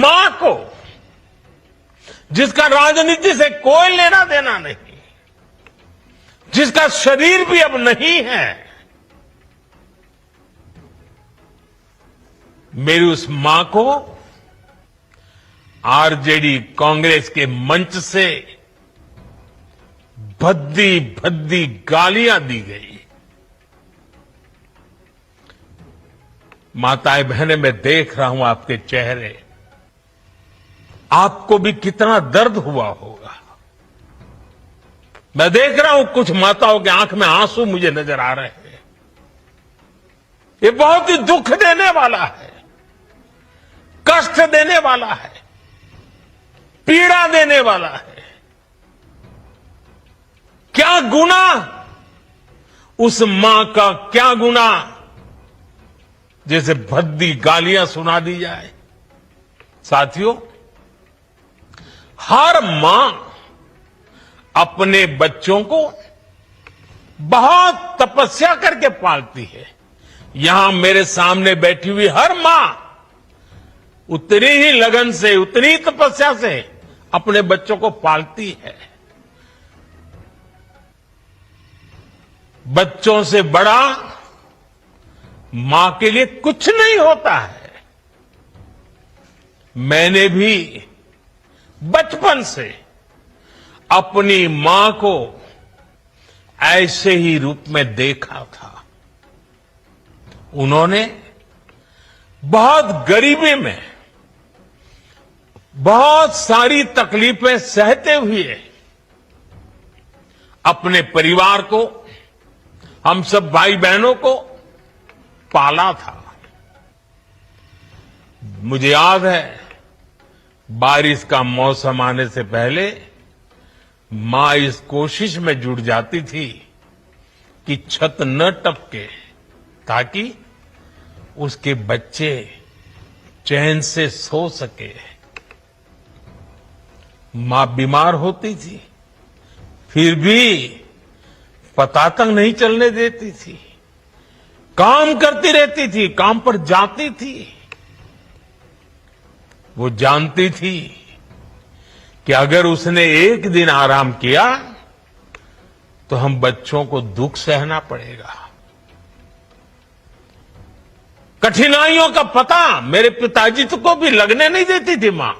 मां को, जिसका राजनीति से कोई लेना देना नहीं, जिसका शरीर भी अब नहीं है, मेरी उस मां को आरजेडी कांग्रेस के मंच से भद्दी भद्दी गालियां दी गई। माताएं बहनें, मैं देख रहा हूं आपके चेहरे, आपको भी कितना दर्द हुआ होगा। मैं देख रहा हूं कुछ माताओं के आंख में आंसू मुझे नजर आ रहे हैं। ये बहुत ही दुख देने वाला है, कष्ट देने वाला है, पीड़ा देने वाला है। क्या गुना, उस मां का क्या गुना जैसे भद्दी गालियां सुना दी जाए। साथियों, हर मां अपने बच्चों को बहुत तपस्या करके पालती है। यहां मेरे सामने बैठी हुई हर मां उतनी ही लगन से, उतनी ही तपस्या से अपने बच्चों को पालती है। बच्चों से बड़ा मां के लिए कुछ नहीं होता है। मैंने भी बचपन से अपनी मां को ऐसे ही रूप में देखा था। उन्होंने बहुत गरीबी में बहुत सारी तकलीफें सहते हुए अपने परिवार को, हम सब भाई बहनों को पाला था। मुझे याद है, बारिश का मौसम आने से पहले मां इस कोशिश में जुट जाती थी कि छत न टपके, ताकि उसके बच्चे चैन से सो सके। मां बीमार होती थी, फिर भी पता तक नहीं चलने देती थी, काम करती रहती थी, काम पर जाती थी। वो जानती थी कि अगर उसने एक दिन आराम किया तो हम बच्चों को दुख सहना पड़ेगा। कठिनाइयों का पता मेरे पिताजी को भी लगने नहीं देती थी मां।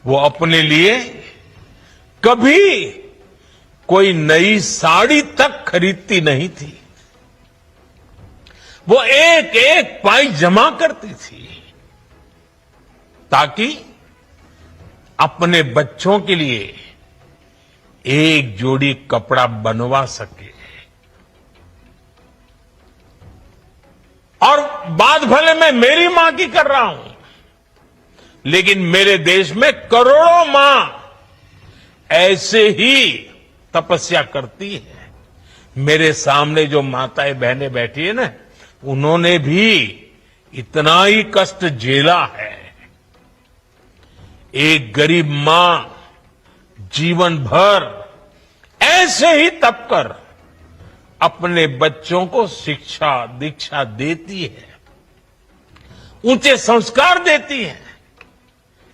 वो अपने लिए कभी कोई नई साड़ी तक खरीदती नहीं थी। वो एक एक पाई जमा करती थी ताकि अपने बच्चों के लिए एक जोड़ी कपड़ा बनवा सके। और बात भले मैं मेरी मां की कर रहा हूं, लेकिन मेरे देश में करोड़ों मां ऐसे ही तपस्या करती है। मेरे सामने जो माताएं बहनें बैठी है ना, उन्होंने भी इतना ही कष्ट झेला है। एक गरीब मां जीवन भर ऐसे ही तप कर अपने बच्चों को शिक्षा दीक्षा देती है, ऊंचे संस्कार देती है।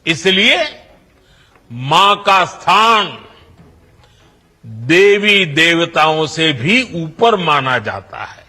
इसलिए मां का स्थान देवी देवताओं से भी ऊपर माना जाता है।